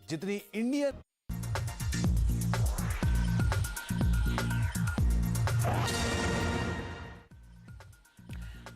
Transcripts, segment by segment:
जितनी इंडियन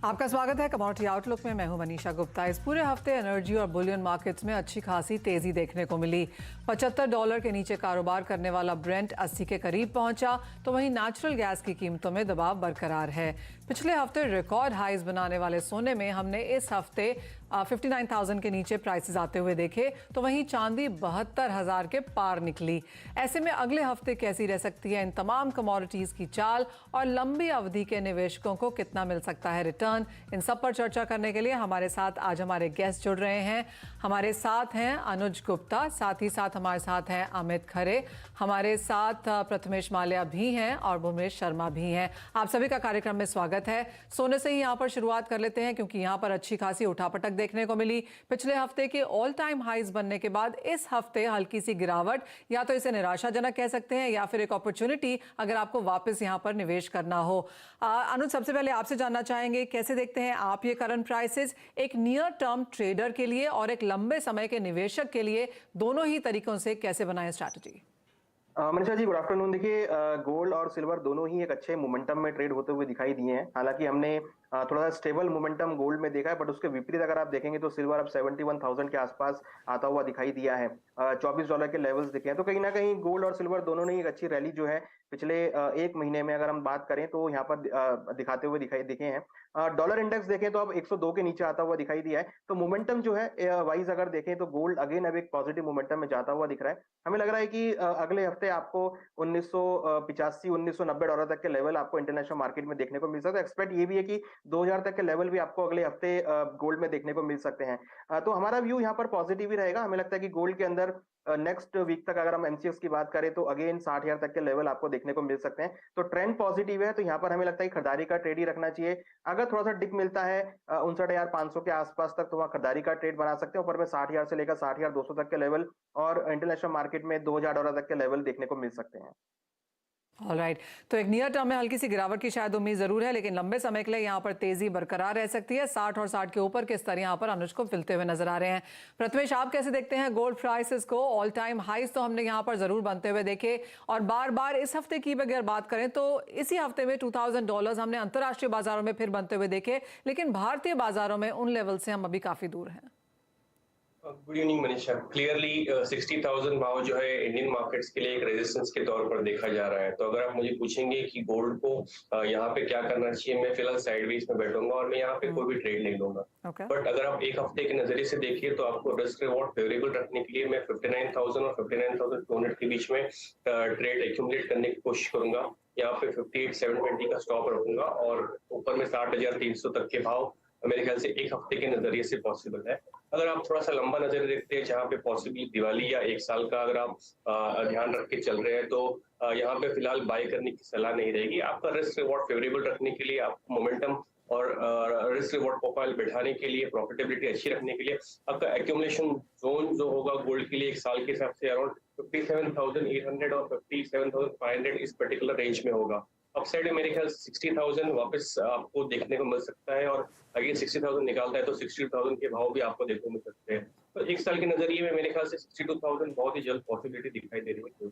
आपका स्वागत है कमोडिटी आउटलुक में। मैं हूं मनीषा गुप्ता। इस पूरे हफ्ते एनर्जी और बुलियन मार्केट्स में अच्छी खासी तेजी देखने को मिली। $75 के नीचे कारोबार करने वाला ब्रेंट 80 के करीब पहुंचा, तो वहीं नेचुरल गैस की कीमतों में दबाव बरकरार है। पिछले हफ्ते रिकॉर्ड हाइज बनाने वाले सोने में हमने इस हफ्ते 59,000 के नीचे प्राइसेस आते हुए देखे, तो वहीं चांदी 72,000 के पार निकली। ऐसे में अगले हफ्ते कैसी रह सकती है इन तमाम कमोडिटीज की चाल और लंबी अवधि के निवेशकों को कितना मिल सकता है रिटर्न, इन सब पर चर्चा करने के लिए हमारे साथ आज हमारे गेस्ट जुड़ रहे हैं। हमारे साथ हैं अनुज गुप्ता, साथ ही साथ हमारे साथ हैं अमित खरे, हमारे साथ प्रथमेश माल्या भी हैं और भूमेश शर्मा भी हैं। आप सभी का कार्यक्रम में स्वागत है। सोने से ही यहाँ पर शुरुआत कर लेते हैं क्योंकि यहाँ पर अच्छी खासी उठापटक देखने को मिली। पिछले हफ्ते के ऑल टाइम हाइज बनने के बाद इस हफ्ते हल्की सी गिरावट, या तो इसे निराशाजनक कह सकते हैं या फिर एक अपॉर्चुनिटी अगर आपको वापस यहाँ पर निवेश करना हो। अनुज, सबसे पहले आपसे जानना चाहेंगे कैसे देखते हैं आप ये करंट प्राइसेस एक नियर टर्म ट्रेडर के लिए और एक लंबे समय के निवेशक के लिए, दोनों ही तरीकों से कैसे बनाएं strategy? Manisha ji, good afternoon. देखिए, गोल्ड और सिल्वर दोनों ही एक अच्छे मोमेंटम में ट्रेड होते हुए दिखाई दिए हैं। हालांकि हमने थोड़ा सा स्टेबल मोमेंटम गोल्ड में देखा है, बट उसके विपरीत अगर आप देखेंगे तो सिल्वर अब 71,000 के आसपास आता हुआ दिखाई दिया है। $24 के लेवल्स दिखे हैं, तो कहीं ना कहीं गोल्ड और सिल्वर दोनों ने एक अच्छी रैली जो है पिछले एक महीने में अगर हम बात करें तो यहाँ पर दिखाते हुए दिखे हैं। डॉलर इंडेक्स देखें तो अब 102 के नीचे आता हुआ दिखाई दिया है। तो मोमेंटम जो है वाइज अगर देखें तो गोल्ड अगेन अब एक पॉजिटिव मोमेंटम में जाता हुआ दिख रहा है। हमें लग रहा है कि अगले हफ्ते आपको 1985 $1990 तक के लेवल आपको इंटरनेशनल मार्केट में देखने को मिल सकता है। एक्सपेक्ट ये भी है कि 2000 तक के लेवल भी आपको अगले हफ्ते गोल्ड में देखने को मिल सकते हैं। तो हमारा व्यू यहाँ पर पॉजिटिव ही रहेगा। हमें लगता है कि गोल्ड के अंदर नेक्स्ट वीक तक अगर हम एमसीएक्स की बात करें तो अगेन 60,000 तक के लेवल आपको देखने को मिल सकते हैं। तो ट्रेंड पॉजिटिव है, तो यहाँ पर हमें लगता है कि खरीदारी का ट्रेड ही रखना चाहिए। अगर थोड़ा सा डिप मिलता है 59,500 के आसपास तक, तो वहाँ खरीदारी का ट्रेड बना सकते हैं। ऊपर में 60,000 से लेकर 60,200 तक के लेवल और इंटरनेशनल मार्केट में $2,000 तक के लेवल देखने को मिल सकते हैं। ऑलराइट, तो एक नियर टर्म में हल्की सी गिरावट की शायद उम्मीद जरूर है, लेकिन लंबे समय के लिए यहाँ पर तेजी बरकरार रह सकती है। 60 और 60 के ऊपर के स्तर यहाँ पर अनुज को मिलते हुए नजर आ रहे हैं। प्रथमेश, आप कैसे देखते हैं गोल्ड प्राइसेस को? ऑल टाइम हाइज तो हमने यहाँ पर जरूर बनते हुए देखे, और बार बार इस हफ्ते की अगर बात करें तो इसी हफ्ते में $2,000 हमने अंतर्राष्ट्रीय बाजारों में फिर बनते हुए देखे, लेकिन भारतीय बाजारों में उन लेवल से हम अभी काफी दूर हैं। Good evening Manisha. क्लियरली 60,000 भाव जो है इंडियन मार्केट्स के लिए एक रेजिस्टेंस के तौर पर देखा जा रहा है। तो अगर आप मुझे पूछेंगे कि गोल्ड को यहाँ पे क्या करना चाहिए, मैं फिलहाल साइडवेज में बैठूंगा और मैं यहाँ पे कोई भी ट्रेड नहीं लूंगा। बट अगर आप एक हफ्ते के नजरिए से देखिए तो आपको रिस्क रिवॉर्ड फेवरेबल रखने के लिए मैं 59,000 और 59,200 के बीच में ट्रेड एक्यूमुलेट करने की कोशिश करूंगा। यहाँ पे 58,720 का स्टॉप रखूंगा और ऊपर में 60,300 तक के भाव मेरे ख्याल से एक हफ्ते के नजरिए से पॉसिबल है। अगर आप थोड़ा सा लंबा नजर देखते हैं, जहाँ पे पॉसिबली दिवाली या एक साल का अगर आप ध्यान रख के चल रहे हैं, तो यहाँ पे फिलहाल बाय करने की सलाह नहीं रहेगी। आपका रिस्क रिवॉर्ड फेवरेबल रखने के लिए, आपको मोमेंटम और रिस्क रिवॉर्ड प्रोफाइल बैठाने के लिए, प्रॉफिटेबिलिटी अच्छी रखने के लिए आपका एक्यूमुलेशन जोन जो होगा गोल्ड के लिए एक साल के हिसाब से अराउंड 57,800 और 57,500 इस पर्टिकुलर रेंज में होगा। अपसाइड में मेरे ख्याल 60,000 वापस आपको देखने को मिल सकता है, और अगर 60,000 निकालता है तो 60,000 के भाव भी आपको देखने को मिल सकते हैं। तो एक साल के नजरिए में मेरे ख्याल से 62,000 बहुत ही जल्द पॉसिबिलिटी दिखाई दे रही है।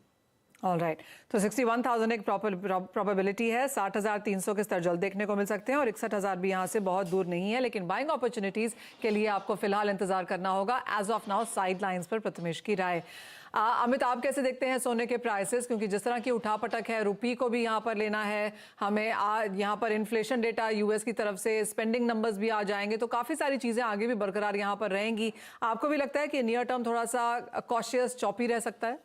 ऑलराइट, तो 61,000 एक प्रोबेबिलिटी है। 60,300 के स्तर जल्द देखने को मिल सकते हैं और 61,000 भी यहाँ से बहुत दूर नहीं है, लेकिन बाइंग अपॉर्चुनिटीज के लिए आपको फिलहाल इंतजार करना होगा। As of now sidelines पर प्रथमेश की राय। अमित, आप कैसे देखते हैं सोने के प्राइसेस? क्योंकि जिस तरह की उठापटक है, रुपी को भी यहाँ पर लेना है हमें, यहाँ पर इन्फ्लेशन डेटा यूएस की तरफ से, स्पेंडिंग नंबर्स भी आ जाएंगे, तो काफ़ी सारी चीज़ें आगे भी बरकरार यहाँ पर रहेंगी। आपको भी लगता है कि नियर टर्म थोड़ा सा कॉशियस चॉपी रह सकता है?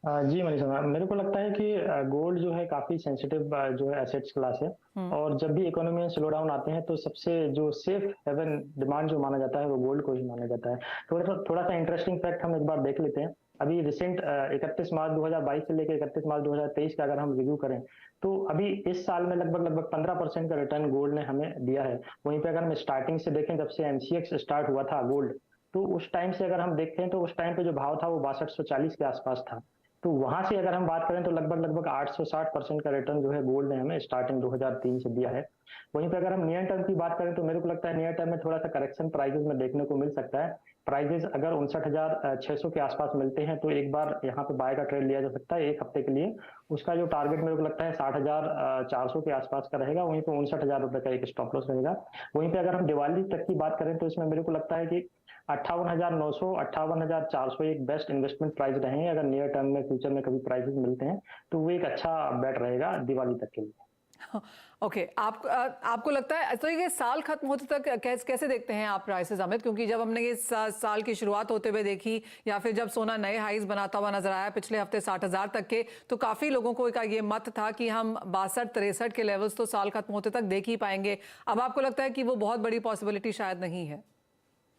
जी मनीषा, मेरे को लगता है कि गोल्ड जो है काफी सेंसिटिव जो है एसेट्स क्लास है, और जब भी इकोनॉमी में स्लो डाउन आते हैं तो सबसे जो सेफ हेवन डिमांड जो माना जाता है वो गोल्ड को ही माना जाता है। थोड़ा सा इंटरेस्टिंग फैक्ट हम एक बार देख लेते हैं। अभी रिसेंट 31 मार्च 2022 से लेकर 31 मार्च 2023 का अगर हम रिव्यू करें तो अभी इस साल में लगभग 15% का रिटर्न गोल्ड ने हमें दिया है। वहीं पे अगर हम स्टार्टिंग से देखें, जब से एमसीएक्स स्टार्ट हुआ था गोल्ड, तो उस टाइम से अगर हम देखते हैं तो उस टाइम पे जो भाव था वो 6240 के आसपास था। तो वहां से अगर हम बात करें तो लगभग 860% का रिटर्न जो है गोल्ड ने हमें स्टार्टिंग 2003 से दिया है। वहीं पे अगर हम नियर टर्म की बात करें तो मेरे को लगता है नियर टर्म में थोड़ा सा करेक्शन प्राइजेस में देखने को मिल सकता है। प्राइजेस अगर 59,600 के आसपास मिलते हैं तो एक बार यहाँ पे बाय का ट्रेड लिया जा सकता है एक हफ्ते के लिए। उसका जो टारगेट मेरे को लगता है 60,400 के आसपास का रहेगा, वहीं पे 59,000 रुपए का एक स्टॉप लॉस रहेगा। वहीं पे अगर हम दिवाली तक की बात करें तो इसमें मेरे को लगता है कि 58,900 58,400 एक बेस्ट इन्वेस्टमेंट प्राइस रहेंगे। अगर नियर टर्म में फ्यूचर में कभी प्राइसेस मिलते हैं तो वो एक अच्छा बेट रहेगा दिवाली तक के लिए। ओके, आपको लगता है तो ये साल खत्म होते तक कैसे देखते हैं आप प्राइसेस अमित? क्योंकि जब हमने ये साल की शुरुआत होते हुए देखी या फिर जब सोना नए हाईज बनाता हुआ नजर आया पिछले हफ्ते 60,000 तक के, तो काफी लोगों को ये मत था कि हम 62-63 के लेवल्स तो साल खत्म होते तक देख ही पाएंगे। अब आपको लगता है कि वो बहुत बड़ी पॉसिबिलिटी शायद नहीं है?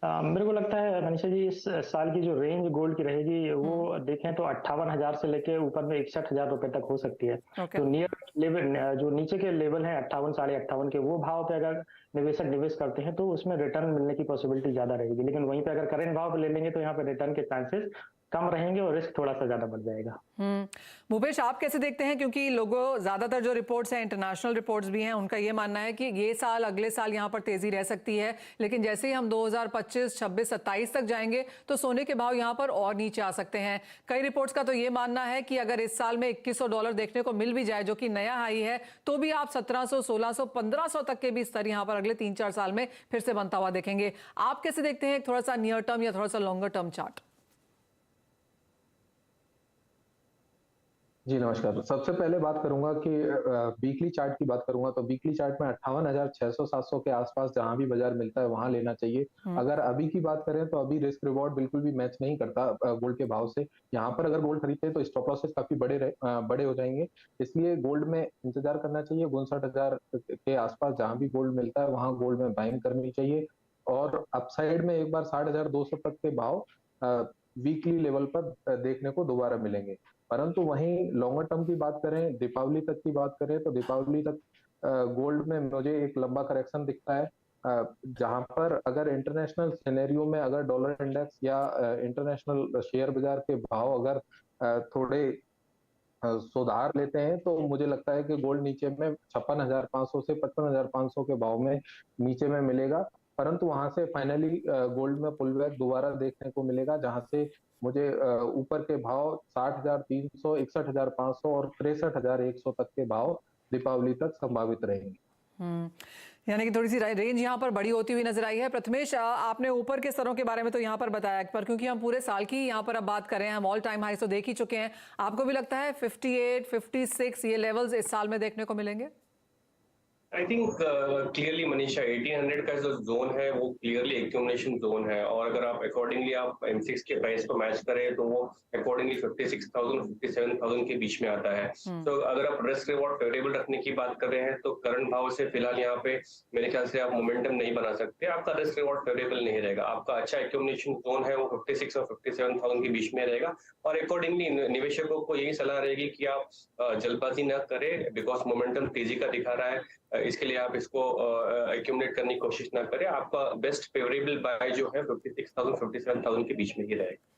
मेरे को लगता है मनीषा जी इस साल की जो रेंज गोल्ड की रहेगी वो देखें तो 58,000 से लेके ऊपर में 61,000 रुपए तक हो सकती है। तो नियर लेवल जो नीचे के लेवल हैं 58 58.5 के, वो भाव पे अगर निवेशक निवेश करते हैं तो उसमें रिटर्न मिलने की पॉसिबिलिटी ज्यादा रहेगी। लेकिन वहीं पे अगर करेंट भाव पे ले लेंगे तो यहाँ पे रिटर्न के चांसेस कम रहेंगे और रिस्क थोड़ा सा ज्यादा बढ़ जाएगा। भूपेश, आप कैसे देखते हैं? क्योंकि लोगों ज्यादातर जो रिपोर्ट्स हैं, इंटरनेशनल रिपोर्ट्स भी हैं, उनका ये मानना है कि ये साल अगले साल यहाँ पर तेजी रह सकती है, लेकिन जैसे ही हम 2025, 26, 27 तक जाएंगे तो सोने के भाव यहाँ पर और नीचे आ सकते हैं। कई रिपोर्ट्स का तो ये मानना है कि अगर इस साल में $2100 देखने को मिल भी जाए, जो कि नया हाई है, तो भी आप 1700, 1600, 1500 तक के भी स्तर यहाँ पर अगले 3-4 साल में फिर से बनता हुआ देखेंगे। आप कैसे देखते हैं थोड़ा सा नियर टर्म या थोड़ा सा लॉन्गर टर्म चार्ट? जी नमस्कार। सबसे पहले बात करूंगा कि वीकली चार्ट की बात करूंगा तो वीकली चार्ट में 58,600-700 के आसपास जहां भी बाजार मिलता है वहां लेना चाहिए। अगर अभी की बात करें तो अभी रिस्क रिवॉर्ड बिल्कुल भी मैच नहीं करता गोल्ड के भाव से। यहाँ पर अगर गोल्ड खरीदते हैं तो स्टॉप लॉसेस काफी बड़े हो जाएंगे, इसलिए गोल्ड में इंतजार करना चाहिए। 59,000 के आसपास जहां भी गोल्ड मिलता है वहां गोल्ड में बाइंग करनी चाहिए। और अपसाइड में एक बार 60,200 तक के भाव वीकली लेवल पर देखने को दोबारा मिलेंगे। परंतु वहीं लॉन्गर टर्म की बात करें, दीपावली तक की बात करें तो दीपावली तक गोल्ड में मुझे एक लंबा करेक्शन दिखता है, जहां पर अगर इंटरनेशनल सिनेरियो में अगर डॉलर इंडेक्स या इंटरनेशनल शेयर बाजार के भाव अगर थोड़े सुधार लेते हैं तो मुझे लगता है कि गोल्ड नीचे में 56,500 से 55,500 के भाव में नीचे में मिलेगा। परंतु वहां से फाइनली गोल्ड में पुल बैक दोबारा देखने को मिलेगा, जहां से मुझे ऊपर के भाव 60,300, 61,500 और 63,100 तक के भाव दीपावली तक संभावित रहेंगे। यानी कि थोड़ी सी रेंज यहाँ पर बड़ी होती हुई नजर आई है। प्रथमेश, आपने ऊपर के स्तरों के बारे में तो यहाँ पर बताया, पर क्योंकि हम पूरे साल की यहाँ पर अब बात करें, हम ऑल टाइम हाई तो देख ही चुके हैं, आपको भी लगता है 58, 56 ये लेवल्स इस साल में देखने को मिलेंगे? आई थिंक क्लियरली मनीषा 1800 का जो जोन है वो क्लियरली एक्यूमुलेशन जोन है, और अगर आप अकॉर्डिंगली आप M6 के प्राइस को मैच करें तो वो अकॉर्डिंगली 56,000 57,000 के बीच में आता है। तो अगर आप रिस्क रिवॉर्ड फेवरेबल रखने की बात कर रहे हैं तो करंट भाव से फिलहाल यहाँ पे मेरे ख्याल से आप मोमेंटम नहीं बना सकते, आपका रिस्क रिवॉर्ड फेवरेबल नहीं रहेगा। आपका अच्छा एक्यूमुलेशन जोन है वो 56 और 57,000 के बीच में रहेगा, और अकॉर्डिंगली निवेशकों को यही सलाह रहेगी कि आप जल्दबाजी न करें, बिकॉज मोमेंटम तेजी का दिखा रहा है। इसके लिए आप इसको एक्यूमुलेट करने की कोशिश ना करें। आपका बेस्ट फेवरेबल बाय जो है 56,000 57,000 के बीच में ही रहेगा।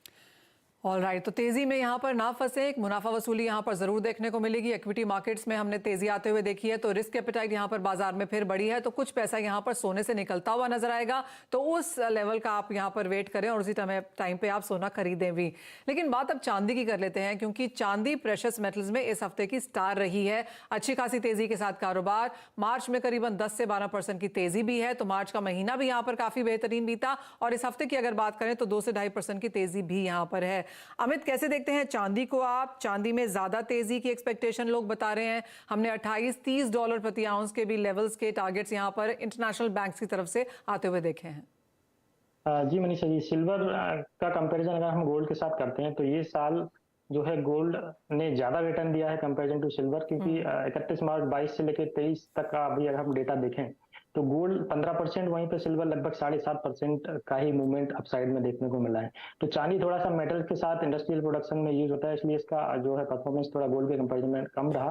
ऑलराइट, तो तेजी में यहाँ पर ना फंसे, एक मुनाफा वसूली यहाँ पर जरूर देखने को मिलेगी। इक्विटी मार्केट्स में हमने तेजी आते हुए देखी है, तो रिस्क एपेटाइट यहाँ पर बाजार में फिर बढ़ी है, तो कुछ पैसा यहाँ पर सोने से निकलता हुआ नजर आएगा, तो उस लेवल का आप यहाँ पर वेट करें और उसी टाइम पे आप सोना खरीदें भी। लेकिन बात अब चांदी की कर लेते हैं, क्योंकि चांदी प्रेशियस मेटल्स में इस हफ्ते की स्टार रही है। अच्छी खासी तेजी के साथ कारोबार, मार्च में करीबन 10 से 12% की तेजी भी है, तो मार्च का महीना भी यहाँ पर काफी बेहतरीन बीता, और इस हफ्ते की अगर बात करें तो 2 से 2.5% की तेजी भी यहाँ पर है। अमित, कैसे देखते हैं चांदी को आप? चांदी में ज्यादा तेजी की एक्सपेक्टेशन लोग बता रहे हैं। हमने $28-30 प्रति आउंस के भी लेवल्स के टारगेट्स यहां पर इंटरनेशनल बैंक्स की तरफ से आते हुए देखे हैं। जी मनीषा जी, सिल्वर का कंपैरिजन अगर हम गोल्ड के साथ करते हैं तो ये साल जो है गोल्ड ने ज्यादा रिटर्न दिया है कंपैरिजन टू सिल्वर, क्योंकि 31 मार्च 22 से लेकर 23 तक का अभी अगर हम डेटा देखें तो गोल्ड 15%, वहीं पे सिल्वर लगभग 7.5% का ही मूवमेंट अपसाइड में देखने को मिला है। तो चांदी थोड़ा सा मेटल के साथ इंडस्ट्रियल प्रोडक्शन में यूज होता है, इसलिए इसका जो है परफॉर्मेंस थोड़ा गोल्ड के कंपैरिजन में कम रहा।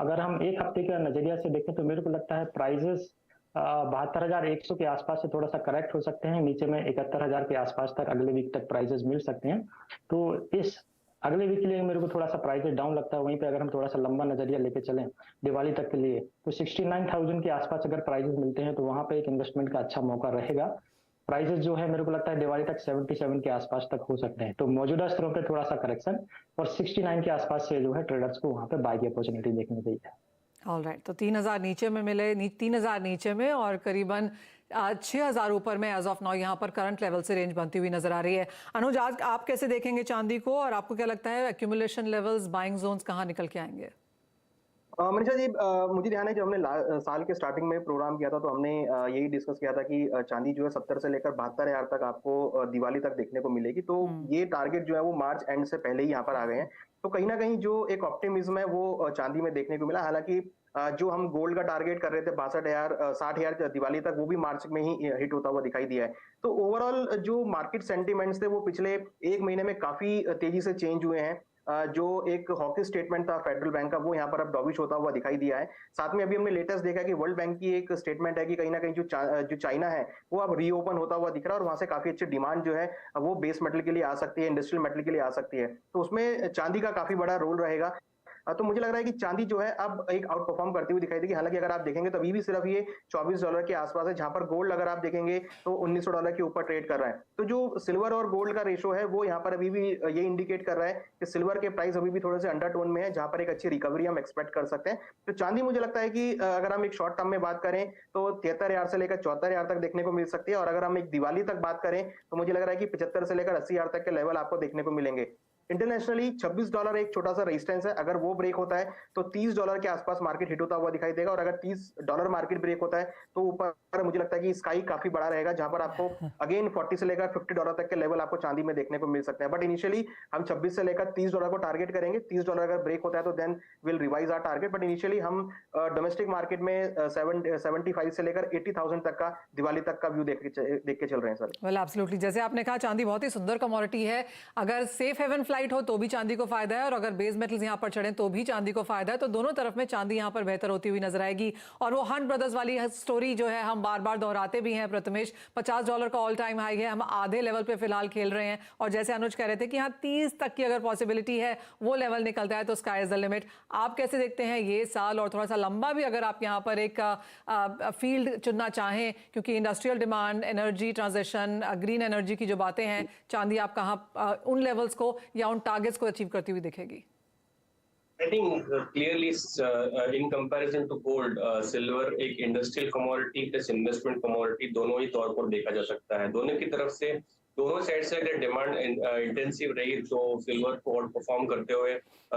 अगर हम एक हफ्ते के नजरिया से देखें तो मेरे को लगता है प्राइजेस 72,100 के आसपास से थोड़ा सा करेक्ट हो सकते हैं, नीचे में 71,000 के आसपास तक अगले वीक तक प्राइजेस मिल सकते हैं। तो इस अगले वीक के लिए मेरे को थोड़ा सा प्राइस डाउन लगता है। वहीं पे अगर हम थोड़ा सा लंबा नजरिया लेके चलें दिवाली तक के लिए, तो 69,000 के आसपास अगर प्राइसेस मिलते हैं तो वहां पे एक इन्वेस्टमेंट का अच्छा मौका रहेगा। प्राइसेस जो है मेरे को लगता है दिवाली तक 77 के आसपास तक हो सकते हैं। तो मौजूदा स्तरों पे थोड़ा सा करेक्शन और 69 के आसपास से जो है ट्रेडर्स को वहां पे बाय की अपॉर्चुनिटी देखनी चाहिए। ऑल राइट, तो 3,000 नीचे में मिले, 3,000 नीचे में और करीबन 6,000 ऊपर में एज ऑफ नाउ यहाँ पर करंट लेवल से रेंज बनती हुई नजर आ रही है। अनुज, आज आप कैसे देखेंगे चांदी को और आपको क्या लगता है एक्यूमुलेशन लेवल्स, बाइंग जोन्स कहाँ निकल के आएंगे? मनीषा जी, मुझे ध्यान है जब हमने साल के स्टार्टिंग में प्रोग्राम किया था तो हमने यही डिस्कस किया था कि चांदी जो है 70 से लेकर 72,000 तक आपको दिवाली तक देखने को मिलेगी। तो ये टारगेट जो है वो मार्च एंड से पहले ही यहाँ पर आ गए हैं। तो कहीं ना कहीं जो एक ऑप्टिमिज्म है वो चांदी में देखने को मिला। हालांकि जो हम गोल्ड का टारगेट कर रहे थे 62,000 60,000 दिवाली तक, वो भी मार्च में ही हिट होता हुआ दिखाई दिया है। तो ओवरऑल जो मार्केट सेंटिमेंट्स थे वो पिछले एक महीने में काफी तेजी से चेंज हुए हैं। जो एक हॉकी स्टेटमेंट था फेडरल बैंक का, वो यहाँ पर अब डॉविश होता हुआ दिखाई दिया है। साथ में अभी हमने लेटेस्ट देखा कि वर्ल्ड बैंक की एक स्टेटमेंट है कि कहीं ना कहीं जो चाइना है वो अब रीओपन होता हुआ दिख रहा है और वहां से काफी अच्छी डिमांड जो है वो बेस मेटल के लिए आ सकती है, इंडस्ट्रियल मेटल के लिए आ सकती है। तो उसमें चांदी का काफी बड़ा रोल रहेगा। तो मुझे लग रहा है कि चांदी जो है अब एक आउट परफॉर्म करती हुई दिखाई देगी। हालांकि अगर आप देखेंगे तो अभी भी सिर्फ ये $24 के आसपास है, जहां पर गोल्ड अगर आप देखेंगे तो $1,900 के ऊपर ट्रेड कर रहा है। तो जो सिल्वर और गोल्ड का रेशो है वो यहाँ पर अभी भी ये इंडिकेट कर रहा है कि सिल्वर के प्राइस अभी भी थोड़े से अंडरटोन में है, जहां पर एक अच्छी रिकवरी हम एक्सपेक्ट कर सकते हैं। तो चांदी मुझे लगता है कि अगर हम एक शॉर्ट टर्म में बात करें तो 73,000 से लेकर 74,000 तक देखने को मिल सकती है। और अगर हम एक दिवाली तक बात करें तो मुझे लग रहा है कि 75 से लेकर 80,000 तक के लेवल आपको देखने को मिलेंगे। इंटरनेशनली $26 एक छोटा सा रेजिस्टेंस है, अगर वो ब्रेक होता है तो $30 के आसपास मार्केट हिट होता हुआ दिखाई देगा। और अगर $30 मार्केट ब्रेक होता है तो ऊपर मुझे लगता है कि स्काई काफी बड़ा रहेगा, जहां पर आपको अगेन 40 से लेकर $50 तक के लेवल आपको चांदी में देखने को मिल सकते हैं। बट इनिशियली हम 26 से लेकर $30 को टारगेट करेंगे। $30 अगर ब्रेक होता है तो then will revise our target. But initially हम डोमेस्टिक मार्केट में 75 से लेकर 80,000 तक का दिवाली तक का व्यू देख के चल रहे हैं सर। वेल एब्सोल्युटली, जैसे आपने कहा चांदी बहुत ही सुंदर कमोडिटी है। अगर सेफ हेवन फ्लाइट हो तो भी चांदी को फायदा है और अगर बेस मेटल्स यहाँ पर चढ़े तो भी चांदी को फायदा है। तो दोनों तरफ में चांदी यहाँ पर बेहतर होती हुई नजर आएगी। और वो हंट ब्रदर्स वाली स्टोरी जो है हम बार बार दोहराते भी हैं प्रथमेश, $50 का ऑल टाइम हाई है, हम आधे लेवल पे फिलहाल खेल रहे हैं। और जैसे अनुज कह रहे थे कि हाँ 30 तक की अगर पॉसिबिलिटी है, वो लेवल निकलता है तो स्काई इज द लिमिट। आप कैसे देखते हैं ये साल और थोड़ा सा लंबा भी, अगर आप यहाँ पर एक फील्ड चुनना चाहें, क्योंकि industrial demand, energy transition, green energy की जो बातें हैं, चांदी आप कहाँ उन लेवल्स को या उन टारगेट्स को अचीव करती हुई दिखेगी? I think clearly in comparison to gold, silver एक industrial commodity plus investment commodity दोनों ही तौर पर देखा जा सकता है। दोनों की तरफ से, दोनों साइड से अगर डिमांड इंटेंसिव रही तो सिल्वर को आउट परफॉर्म करते हुए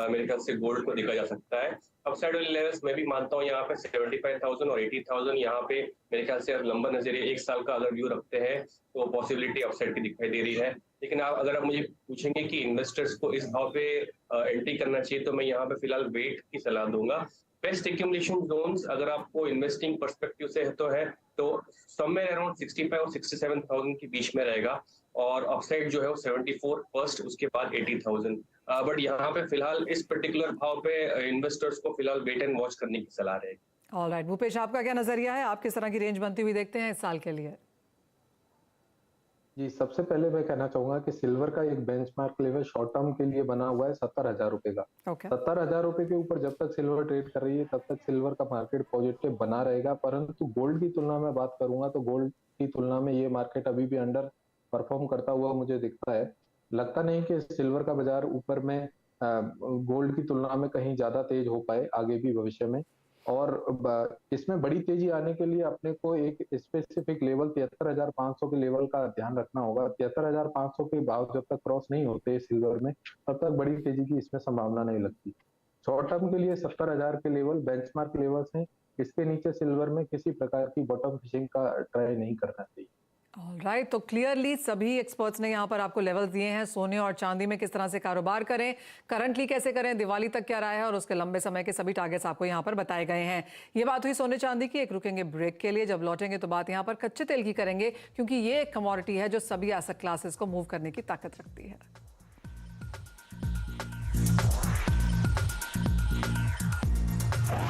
मेरे ख्याल से गोल्ड को देखा जा सकता है। अपसाइड वाले लेवल्स मैं भी मानता हूँ यहाँ पे 75,000 और 80,000 यहाँ पे मेरे ख्याल से लंबा नजरिए एक साल का अगर व्यू रखते हैं तो पॉसिबिलिटी अपसाइड की दिखाई दे रही है। लेकिन अगर आप मुझे पूछेंगे कि इन्वेस्टर्स को इस भाव पे एंट्री करना चाहिए तो मैं यहाँ पे फिलहाल वेट की सलाह दूंगा। बेस्ट एक्यूमुलेशन जोन्स अगर आपको इन्वेस्टिंग पर्सपेक्टिव से है तो समवेयर अराउंड 65 और 67,000 के बीच में रहेगा और अपसाइड जो है वो 74 फर्स्ट, उसके बाद 80,000। बट यहाँ पे फिलहाल इस पर्टिकुलर भाव पे इन्वेस्टर्स को फिलहाल वेट एंड वॉच करने की सलाह रहेगी। ऑलराइट, भूपेश आपका क्या नजरिया है? आप किस तरह की रेंज बनती हुई देखते हैं इस साल के लिए? जी, सबसे पहले मैं कहना चाहूंगा कि सिल्वर का एक बेंचमार्क लेवल शॉर्ट टर्म के लिए बना हुआ है 70,000 रुपए का। 70,000 रुपए के ऊपर जब तक सिल्वर ट्रेड कर रही है तब तक सिल्वर का मार्केट पॉजिटिव बना रहेगा। परंतु गोल्ड की तुलना में बात करूंगा तो गोल्ड की तुलना में ये मार्केट अभी भी अंडर परफॉर्म करता हुआ मुझे दिखता है। लगता नहीं कि सिल्वर का बाजार ऊपर में गोल्ड की तुलना में कहीं ज्यादा तेज हो पाए आगे भी भविष्य में। और इसमें बड़ी तेजी आने के लिए अपने को एक स्पेसिफिक लेवल 73,500 के लेवल का ध्यान रखना होगा। 73,500 के भाव जब तक क्रॉस नहीं होते सिल्वर में तब तक बड़ी तेजी की इसमें संभावना नहीं लगती। शॉर्ट टर्म के लिए 70,000 के लेवल बेंचमार्क लेवल्स हैं। इसके नीचे सिल्वर में किसी प्रकार की बॉटम फिशिंग का ट्राई नहीं करना चाहिए। ऑलराइट, तो क्लियरली सभी एक्सपर्ट्स ने यहाँ पर आपको लेवल्स दिए हैं। सोने और चांदी में किस तरह से कारोबार करें, करंटली कैसे करें, दिवाली तक क्या राय है और उसके लंबे समय के सभी टारगेट्स आपको यहाँ पर बताए गए हैं। ये बात हुई सोने चांदी की। एक रुकेंगे ब्रेक के लिए, जब लौटेंगे तो बात यहाँ पर कच्चे तेल की करेंगे, क्योंकि ये एक कमोडिटी है जो सभी एसेट क्लासेस को मूव करने की ताकत रखती है।